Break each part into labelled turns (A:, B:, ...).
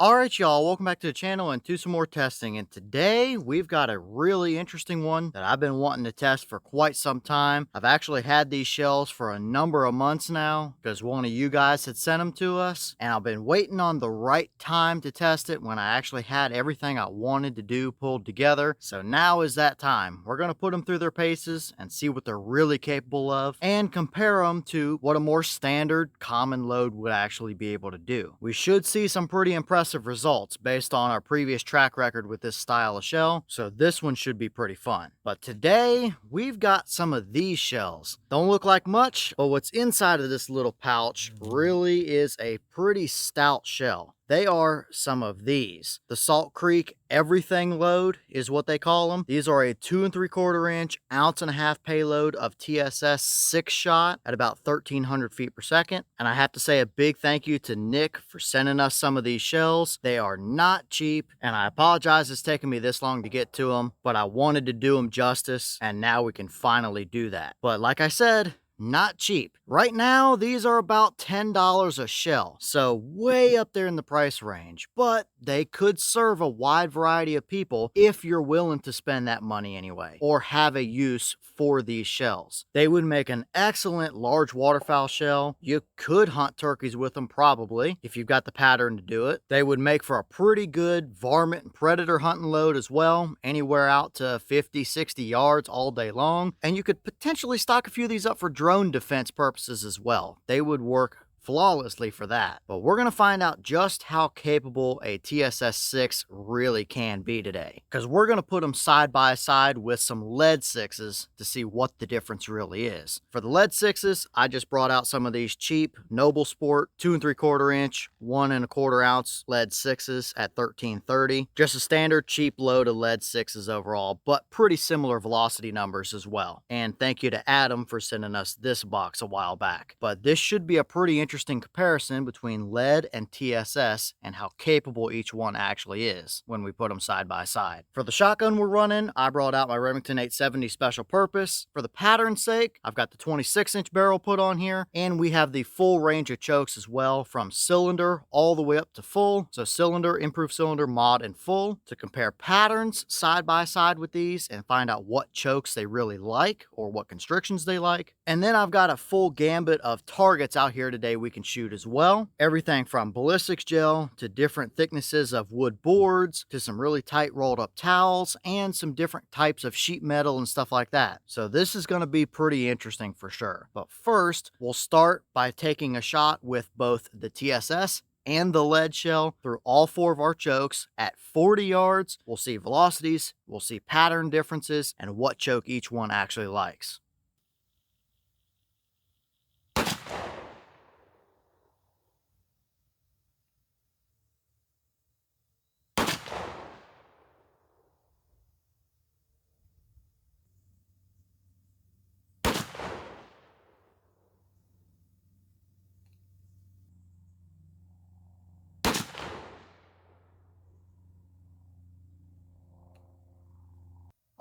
A: Alright y'all, welcome back to the channel and to some more testing, and today we've got a really interesting one that I've been wanting to test for quite some time. I've actually had these shells for a number of months now because one of you guys had sent them to us, and I've been waiting on the right time to test it when I actually had everything I wanted to do pulled together. So now is that time. We're going to put them through their paces and see what they're really capable of and compare them to what a more standard common load would actually be able to do. We should see some pretty impressive results based on our previous track record with this style of shell, so this one should be pretty fun. But today we've got some of these shells. Don't look like much, but what's inside of this little pouch really is a pretty stout shell. They are some of these. The Salt Creek Everything Load is what they call them. These are a 2 3/4 inch, 1.5 ounce payload of TSS 6-shot at about 1,300 feet per second. And I have to say a big thank you to Nick for sending us some of these shells. They are not cheap, and I apologize it's taken me this long to get to them, but I wanted to do them justice, and now we can finally do that. But like I said, not cheap. Right now, these are about $10 a shell, so way up there in the price range, but they could serve a wide variety of people if you're willing to spend that money anyway, or have a use for these shells. They would make an excellent large waterfowl shell. You could hunt turkeys with them probably, if you've got the pattern to do it. They would make for a pretty good varmint and predator hunting load as well, anywhere out to 50, 60 yards all day long, and you could potentially stock a few of these up for drone defense purposes as well. They would work flawlessly for that. But we're going to find out just how capable a TSS 6 really can be today, because we're going to put them side by side with some lead 6s to see what the difference really is. For the lead 6s, I just brought out some of these cheap Nobel Sport 2 3/4 inch, 1 1/4 ounce lead 6s at 1330. Just a standard cheap load of lead 6s overall, but pretty similar velocity numbers as well. And thank you to Adam for sending us this box a while back. But this should be a pretty interesting comparison between lead and TSS and how capable each one actually is when we put them side by side. For the shotgun we're running, I brought out my Remington 870 special purpose. For the pattern's sake, I've got the 26-inch barrel put on here, and we have the full range of chokes as well, from cylinder all the way up to full. So cylinder, improved cylinder, mod, and full, to compare patterns side by side with these and find out what chokes they really like or what constrictions they like. And then I've got a full gambit of targets out here today we can shoot as well. Everything from ballistics gel to different thicknesses of wood boards to some really tight rolled up towels and some different types of sheet metal and stuff like that. So this is going to be pretty interesting for sure. But first, we'll start by taking a shot with both the TSS and the lead shell through all 4 of our chokes at 40 yards. We'll see velocities, we'll see pattern differences, and what choke each one actually likes.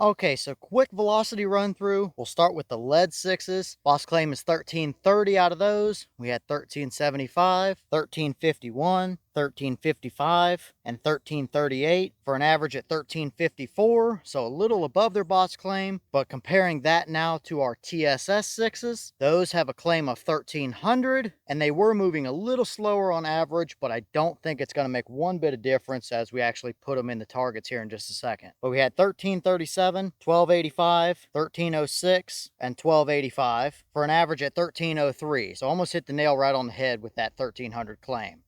A: Okay, so quick velocity run through. We'll start with the lead 6s. Boss claim is 1330 out of those. We had 1375, 1351, 1355, and 1338 for an average at 1354, so a little above their boss claim. But comparing that now to our TSS 6s, those have a claim of 1300, and they were moving a little slower on average, but I don't think it's going to make one bit of difference as we actually put them in the targets here in just a second. But we had 1337, 1285, 1306, and 1285 for an average at 1303, so almost hit the nail right on the head with that 1300 claim.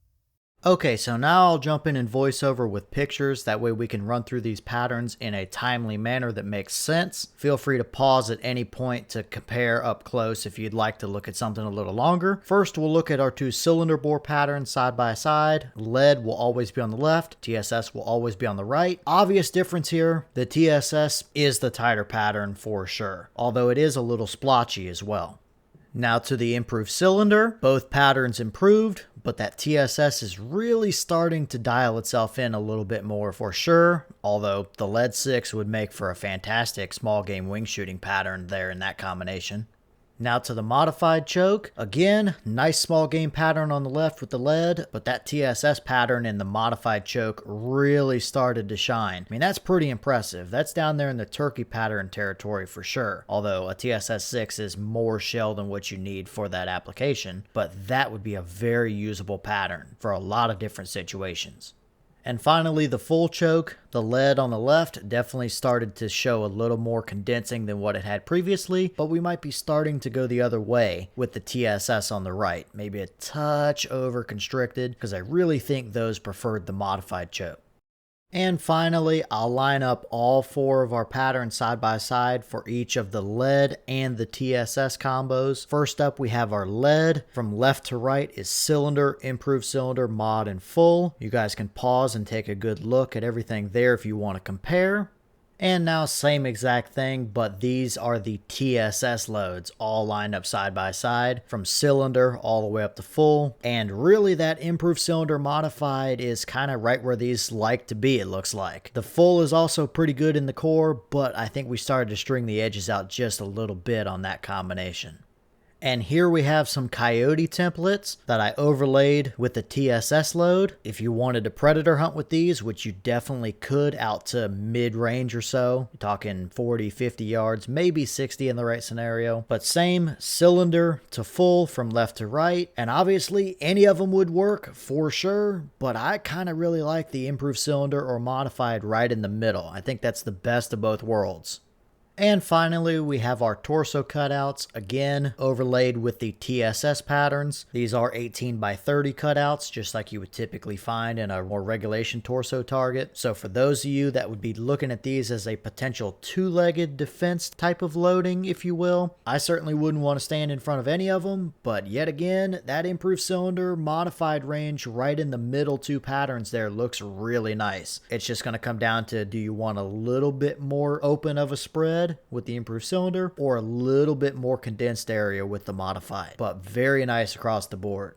A: Okay, so now I'll jump in and voice over with pictures. That way we can run through these patterns in a timely manner that makes sense. Feel free to pause at any point to compare up close if you'd like to look at something a little longer. First, we'll look at our 2 cylinder bore patterns side by side. Lead will always be on the left. TSS will always be on the right. Obvious difference here, the TSS is the tighter pattern for sure, although it is a little splotchy as well. Now to the improved cylinder, both patterns improved, but that TSS is really starting to dial itself in a little bit more for sure, although the lead 6 would make for a fantastic small game wing shooting pattern there in that combination. Now to the modified choke. Again, nice small game pattern on the left with the lead, but that TSS pattern in the modified choke really started to shine. I mean, that's pretty impressive. That's down there in the turkey pattern territory for sure. Although a TSS 6 is more shell than what you need for that application, but that would be a very usable pattern for a lot of different situations. And finally, the full choke, the lead on the left definitely started to show a little more condensing than what it had previously, but we might be starting to go the other way with the TSS on the right. Maybe a touch over constricted, because I really think those preferred the modified choke. And finally, I'll line up all 4 of our patterns side by side for each of the lead and the TSS combos. First up, we have our lead. From left to right is cylinder, improved cylinder, mod, and full. You guys can pause and take a good look at everything there if you want to compare. And now same exact thing, but these are the TSS loads all lined up side by side from cylinder all the way up to full. And really that improved cylinder modified is kind of right where these like to be, it looks like. The full is also pretty good in the core, but I think we started to string the edges out just a little bit on that combination. And here we have some Coyote templates that I overlaid with the TSS load. If you wanted to predator hunt with these, which you definitely could out to mid-range or so, you're talking 40, 50 yards, maybe 60 in the right scenario. But same cylinder to full from left to right. And obviously any of them would work for sure, but I kind of really like the improved cylinder or modified right in the middle. I think that's the best of both worlds. And finally, we have our torso cutouts, again, overlaid with the TSS patterns. These are 18 by 30 cutouts, just like you would typically find in a more regulation torso target. So for those of you that would be looking at these as a potential two-legged defense type of loading, if you will, I certainly wouldn't want to stand in front of any of them, but yet again, that improved cylinder modified range right in the middle 2 patterns there looks really nice. It's just going to come down to, do you want a little bit more open of a spread with the improved cylinder or a little bit more condensed area with the modified, but very nice across the board.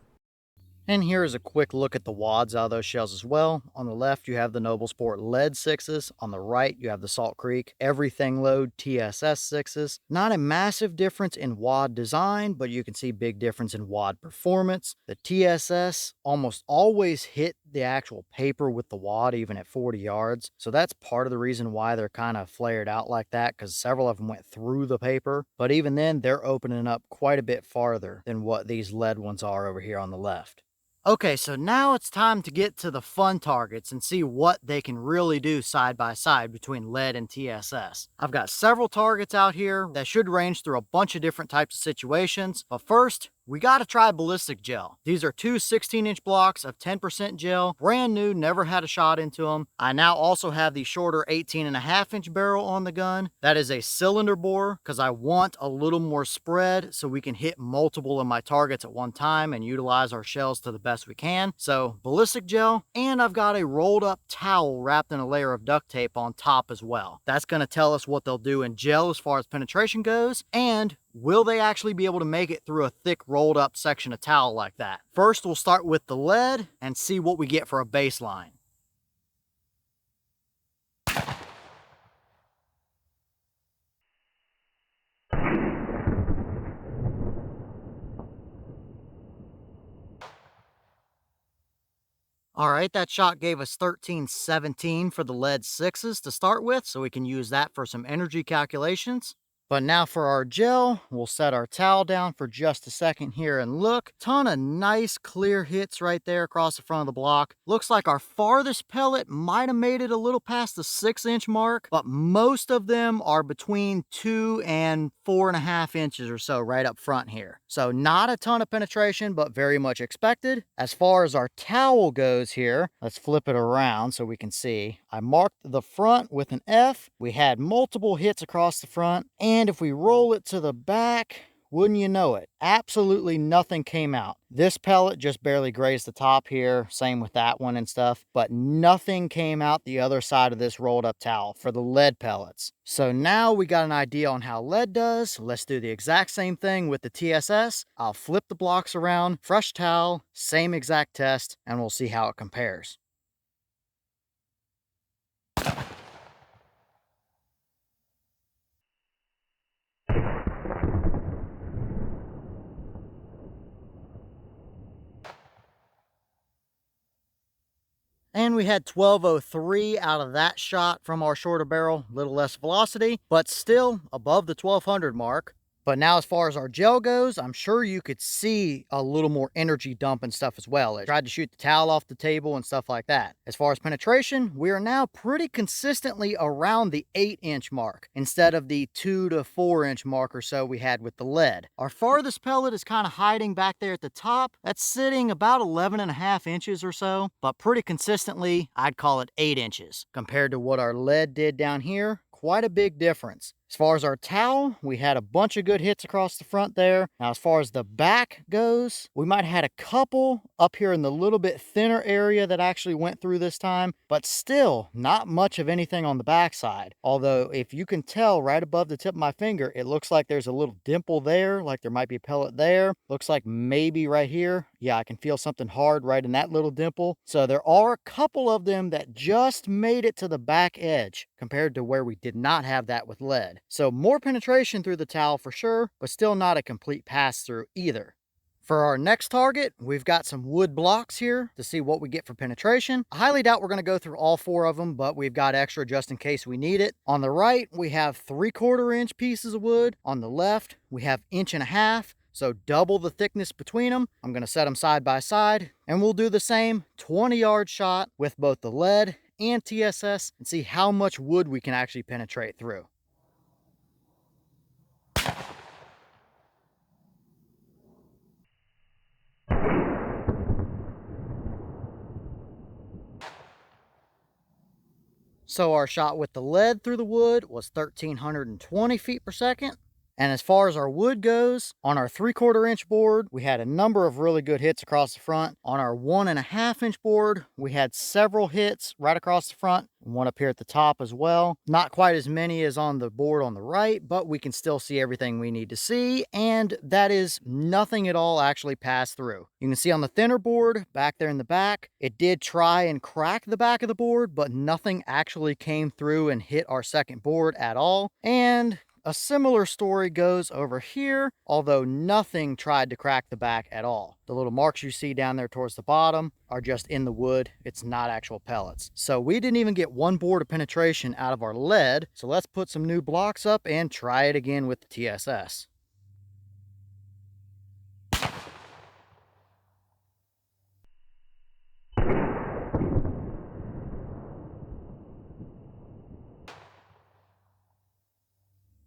A: And here is a quick look at the wads out of those shells as well. On the left, you have the Nobel Sport lead 6s. On the right, you have the Salt Creek Everything Load TSS 6s. Not a massive difference in wad design, but you can see big difference in wad performance. The TSS almost always hit the actual paper with the wad, even at 40 yards. So that's part of the reason why they're kind of flared out like that, because several of them went through the paper. But even then, they're opening up quite a bit farther than what these lead ones are over here on the left. Okay, so now it's time to get to the fun targets and see what they can really do side by side between lead and TSS. I've got several targets out here that should range through a bunch of different types of situations, but first, we gotta try ballistic gel. These are 2 16-inch blocks of 10% gel, brand new, never had a shot into them. I now also have the shorter 18.5-inch barrel on the gun. That is a cylinder bore because I want a little more spread so we can hit multiple of my targets at one time and utilize our shells to the best we can. So ballistic gel, and I've got a rolled up towel wrapped in a layer of duct tape on top as well. That's gonna tell us what they'll do in gel as far as penetration goes, and will they actually be able to make it through a thick rolled up section of towel like that? First, we'll start with the lead and see what we get for a baseline. All right, that shot gave us 1317 for the lead 6s to start with, so we can use that for some energy calculations. But now for our gel, we'll set our towel down for just a second here and look. Ton of nice clear hits right there across the front of the block. Looks like our farthest pellet might have made it a little past the 6-inch mark, but most of them are between 2 and 4.5 inches or so right up front here. So not a ton of penetration, but very much expected. As far as our towel goes here, let's flip it around so we can see. I marked the front with an F. We had multiple hits across the front, and if we roll it to the back, wouldn't you know it, absolutely nothing came out. This pellet just barely grazed the top here, same with that one and stuff, but nothing came out the other side of this rolled up towel for the lead pellets. So now we got an idea on how lead does. Let's do the exact same thing with the TSS. I'll flip the blocks around, fresh towel, same exact test, and we'll see how it compares. And we had 1203 out of that shot from our shorter barrel, little less velocity, but still above the 1200 mark. But now as far as our gel goes, I'm sure you could see a little more energy dump and stuff as well. I tried to shoot the towel off the table and stuff like that. As far as penetration, we are now pretty consistently around the 8-inch mark instead of the 2 to 4-inch mark or so we had with the lead. Our farthest pellet is kind of hiding back there at the top. That's sitting about 11.5 inches or so, but pretty consistently, I'd call it 8 inches. Compared to what our lead did down here, quite a big difference. As far as our towel, we had a bunch of good hits across the front there. Now, as far as the back goes, we might have had a couple up here in the little bit thinner area that actually went through this time, but still not much of anything on the backside. Although, if you can tell right above the tip of my finger, it looks like there's a little dimple there, like there might be a pellet there. Looks like maybe right here. Yeah, I can feel something hard right in that little dimple. So there are a couple of them that just made it to the back edge compared to where we did not have that with lead. So more penetration through the towel for sure, but still not a complete pass through either. For our next target, we've got some wood blocks here to see what we get for penetration. I highly doubt we're going to go through all 4 of them, but we've got extra just in case we need it. On the right, we have 3/4 inch pieces of wood. On the left, we have 1.5 inches. So double the thickness between them. I'm going to set them side by side, and we'll do the same 20-yard shot with both the lead and TSS and see how much wood we can actually penetrate through. So our shot with the lead through the wood was 1,320 feet per second. And as far as our wood goes, on our 3/4 inch board, we had a number of really good hits across the front. On our 1.5 inch board, we had several hits right across the front, one up here at the top as well. Not quite as many as on the board on the right, but we can still see everything we need to see, and that is nothing at all actually passed through. You can see on the thinner board back there in the back, it did try and crack the back of the board, but nothing actually came through and hit our second board at all. And a similar story goes over here, although nothing tried to crack the back at all. The little marks you see down there towards the bottom are just in the wood. It's not actual pellets. So we didn't even get 1 board of penetration out of our lead. So let's put some new blocks up and try it again with the TSS.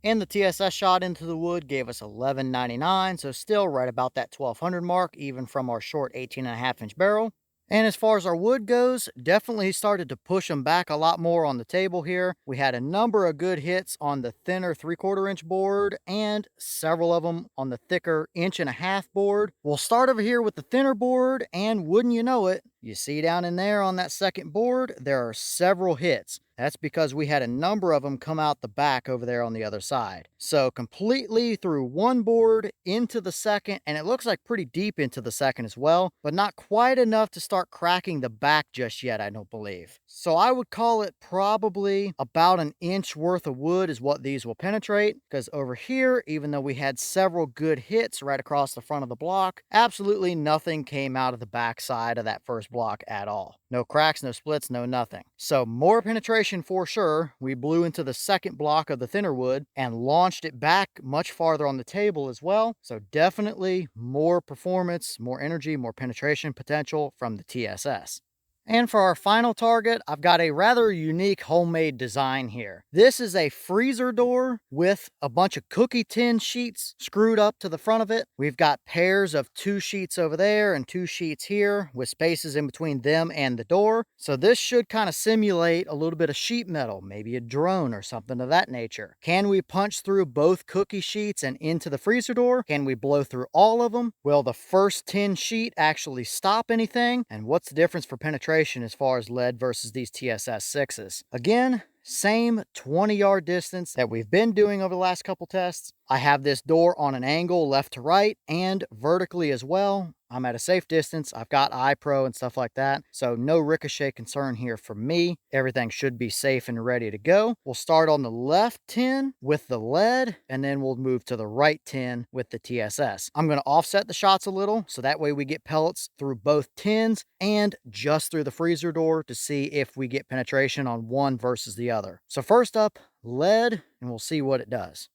A: And the TSS shot into the wood gave us 1199, so still right about that 1200 mark, even from our short 18.5 inch barrel. And as far as our wood goes, definitely started to push them back a lot more on the table here. We had a number of good hits on the thinner 3/4 inch board and several of them on the thicker 1.5 inch board. We'll start over here with the thinner board, and wouldn't you know it, you see down in there on that second board, there are several hits. That's because we had a number of them come out the back over there on the other side. So completely through one board into the second, and it looks like pretty deep into the second as well, but not quite enough to start cracking the back just yet, I don't believe. So I would call it probably about 1 inch worth of wood is what these will penetrate, because over here, even though we had several good hits right across the front of the block, absolutely nothing came out of the back side of that first block at all. No cracks, no splits, no nothing. So more penetration for sure. We blew into the second block of the thinner wood and launched it back much farther on the table as well. So definitely more performance, more energy, more penetration potential from the TSS. And for our final target, I've got a rather unique homemade design here. This is a freezer door with a bunch of cookie tin sheets screwed up to the front of it. We've got pairs of 2 sheets over there and 2 sheets here with spaces in between them and the door. So this should kind of simulate a little bit of sheet metal, maybe a drone or something of that nature. Can we punch through both cookie sheets and into the freezer door? Can we blow through all of them? Will the first tin sheet actually stop anything? And what's the difference for penetration as far as lead versus these TSS 6s. Again, same 20-yard distance that we've been doing over the last couple tests. I have this door on an angle left to right and vertically as well. I'm at a safe distance. I've got eye pro and stuff like that, so no ricochet concern here for me. Everything should be safe and ready to go. We'll start on the left tin with the lead, and then we'll move to the right tin with the TSS. I'm going to offset the shots a little, so that way we get pellets through both tins and just through the freezer door to see if we get penetration on one versus the other. So first up, lead, and we'll see what it does.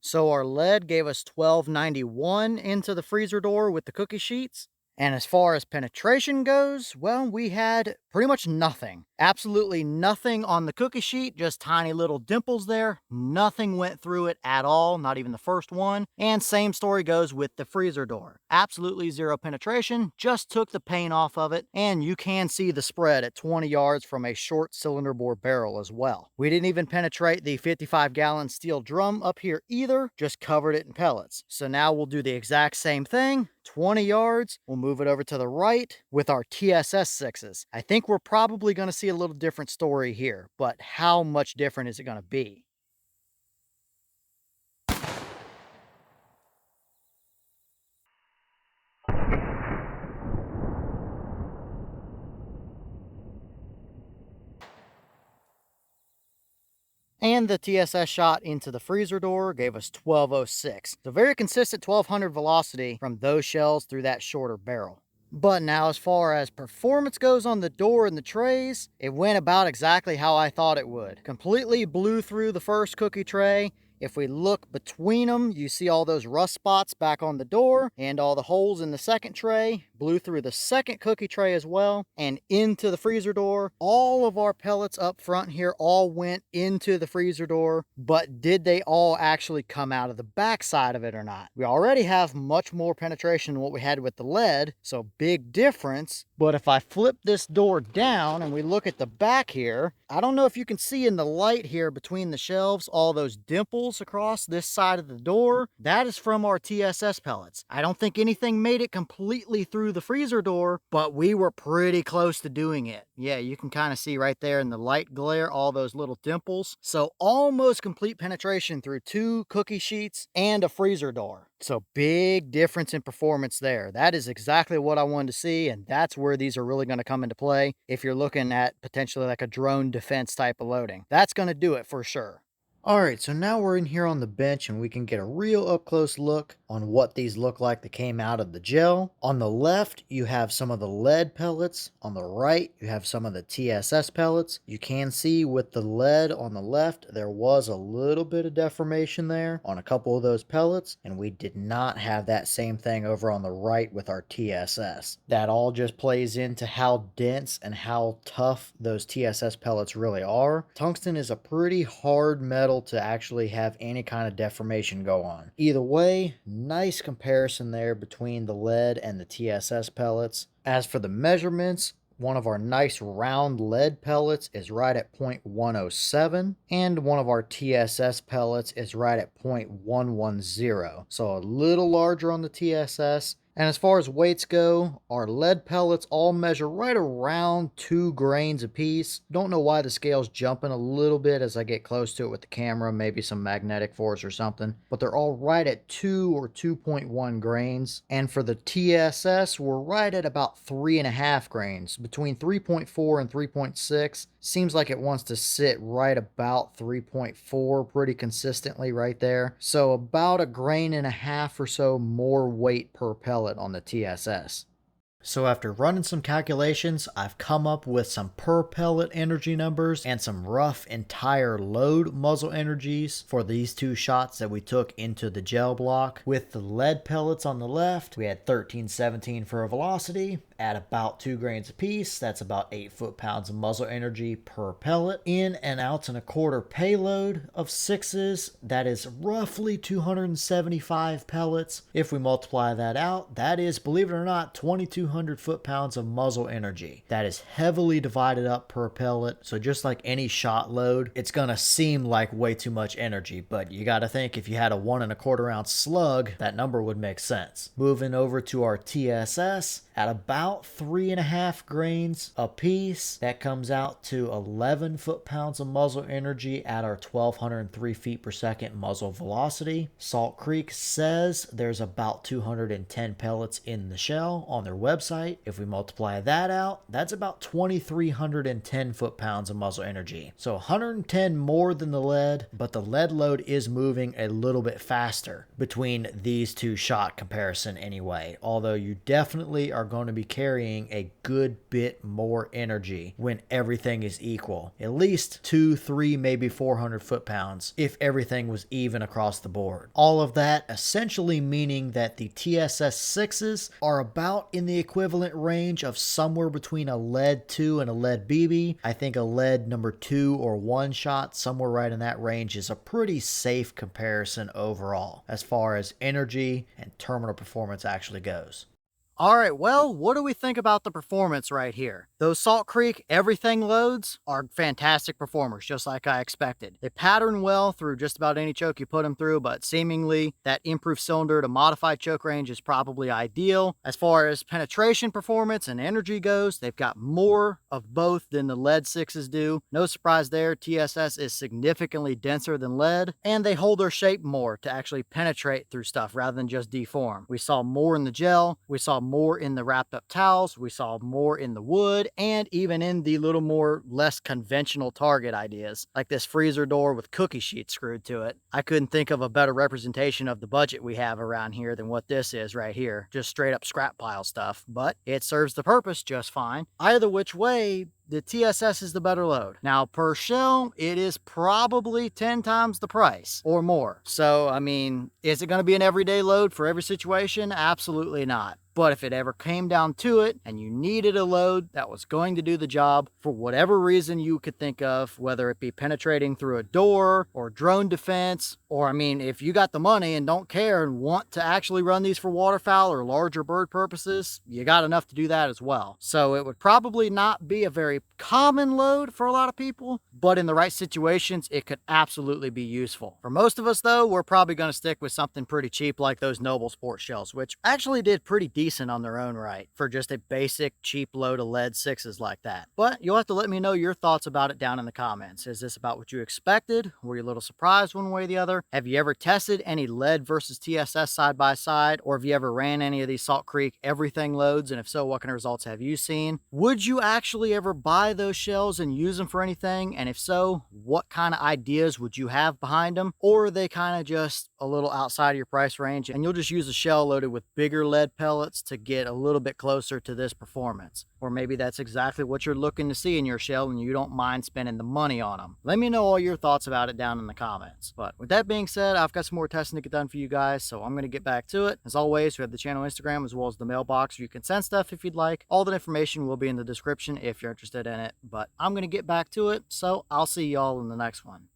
A: So our lead gave us 1291 into the freezer door with the cookie sheets. And as far as penetration goes, well, we had pretty much nothing. Absolutely nothing on the cookie sheet, just tiny little dimples there. Nothing went through it at all, not even the first one. And same story goes with the freezer door. Absolutely zero penetration, just took the paint off of it. And you can see the spread at 20 yards from a short cylinder bore barrel as well. We didn't even penetrate the 55-gallon steel drum up here either, just covered it in pellets. So now we'll do the exact same thing. 20 yards, we'll move it over to the right with our TSS 6s. I think we're probably going to see a little different story here, but how much different is it going to be? And the TSS shot into the freezer door gave us 1206. So very consistent 1200 velocity from those shells through that shorter barrel. But now as far as performance goes on the door and the trays, it went about exactly how I thought it would. Completely blew through the first cookie tray. If we look between them, you see all those rust spots back on the door and all the holes in the second tray. Blew through the second cookie tray as well and into the freezer door. All of our pellets up front here all went into the freezer door, but did they all actually come out of the back side of it or not? We already have much more penetration than what we had with the lead, so big difference. But if I flip this door down and we look at the back here, I don't know if you can see in the light here between the shelves, all those dimples across this side of the door. That is from our TSS pellets. I don't think anything made it completely through the freezer door, but we were pretty close to doing it. Yeah, you can kind of see right there in the light glare, all those little dimples. So almost complete penetration through 2 cookie sheets and a freezer door. So big difference in performance there. That is exactly what I wanted to see, and that's where these are really going to come into play if you're looking at potentially like a drone defense type of loading. That's going to do it for sure. All right, so now we're in here on the bench and we can get a real up close look on what these look like that came out of the gel. On the left, you have some of the lead pellets. On the right, you have some of the TSS pellets. You can see with the lead on the left, there was a little bit of deformation there on a couple of those pellets, and we did not have that same thing over on the right with our TSS. That all just plays into how dense and how tough those TSS pellets really are. Tungsten is a pretty hard metal to actually have any kind of deformation go on. Either way, nice comparison there between the lead and the TSS pellets. As for the measurements, one of our nice round lead pellets is right at 0.107, and one of our TSS pellets is right at 0.110. So a little larger on the TSS. And as far as weights go, our lead pellets all measure right around 2 grains apiece. Don't know why the scale's jumping a little bit as I get close to it with the camera, maybe some magnetic force or something. But they're all right at 2 or 2.1 grains. And for the TSS, we're right at about 3.5 grains, between 3.4 and 3.6. Seems like it wants to sit right about 3.4 pretty consistently right there. So about 1.5 grains or so more weight per pellet on the TSS. So after running some calculations, I've come up with some per pellet energy numbers and some rough entire load muzzle energies for these 2 shots that we took into the gel block. With the lead pellets on the left, we had 1317 for a velocity,
B: at about 2 grains apiece. That's about 8 foot-pounds of muzzle energy per pellet. In an ounce and a quarter payload of 6s, that is roughly 275 pellets. If we multiply that out, that is, believe it or not, 2,200 foot-pounds of muzzle energy. That is heavily divided up per pellet. So just like any shot load, it's gonna seem like way too much energy, but you gotta think if you had a 1 1/4 ounce slug, that number would make sense. Moving over to our TSS, at about 3.5 grains a piece, that comes out to 11 foot-pounds of muzzle energy at our 1,203 feet per second muzzle velocity. Salt Creek says there's about 210 pellets in the shell on their website. If we multiply that out, that's about 2,310 foot-pounds of muzzle energy. So 110 more than the lead, but the lead load is moving a little bit faster between these two shot comparison anyway, although you definitely are going to be carrying a good bit more energy when everything is equal. At least 2, 3, maybe 400 foot-pounds if everything was even across the board. All of that essentially meaning that the TSS 6s are about in the equivalent range of somewhere between a lead 2 and a lead BB. I think a lead number 2 or 1 shot, somewhere right in that range, is a pretty safe comparison overall as far as energy and terminal performance actually goes.
A: All right, well, what do we think about the performance right here? Those Salt Creek everything loads are fantastic performers, just like I expected. They pattern well through just about any choke you put them through, but seemingly that improved cylinder to modified choke range is probably ideal. As far as penetration performance and energy goes, they've got more of both than the lead 6s do. No surprise there, TSS is significantly denser than lead, and they hold their shape more to actually penetrate through stuff rather than just deform. We saw more in the gel, we saw more in the wrapped up towels, we saw more in the wood, and even in the little more less conventional target ideas, like this freezer door with cookie sheets screwed to it. I couldn't think of a better representation of the budget we have around here than what this is right here. Just straight up scrap pile stuff, but it serves the purpose just fine. Either which way, the TSS is the better load. Now, per shell, it is probably 10 times the price or more. So, I mean, is it going to be an everyday load for every situation? Absolutely not. But if it ever came down to it and you needed a load that was going to do the job for whatever reason you could think of, whether it be penetrating through a door or drone defense, or I mean, if you got the money and don't care and want to actually run these for waterfowl or larger bird purposes, you got enough to do that as well. So it would probably not be a very common load for a lot of people, but in the right situations, it could absolutely be useful. For most of us though, we're probably going to stick with something pretty cheap like those Nobel Sport shells, which actually did pretty decent on their own right for just a basic cheap load of lead 6s like that. But you'll have to let me know your thoughts about it down in the comments. Is this about what you expected? Were you a little surprised one way or the other? Have you ever tested any lead versus TSS side by side? Or have you ever ran any of these Salt Creek everything loads? And if so, what kind of results have you seen? Would you actually ever buy those shells and use them for anything? And if so, what kind of ideas would you have behind them? Or are they kind of just a little outside of your price range and you'll just use a shell loaded with bigger lead pellets to get a little bit closer to this performance? Or maybe that's exactly what you're looking to see in your shell and you don't mind spending the money on them. Let me know all your thoughts about it down in the comments. But with that being said, I've got some more testing to get done for you guys, so I'm going to get back to it. As always, we have the channel Instagram as well as the mailbox where you can send stuff if you'd like. All that information will be in the description if you're interested in it. But I'm going to get back to it, so I'll see y'all in the next one.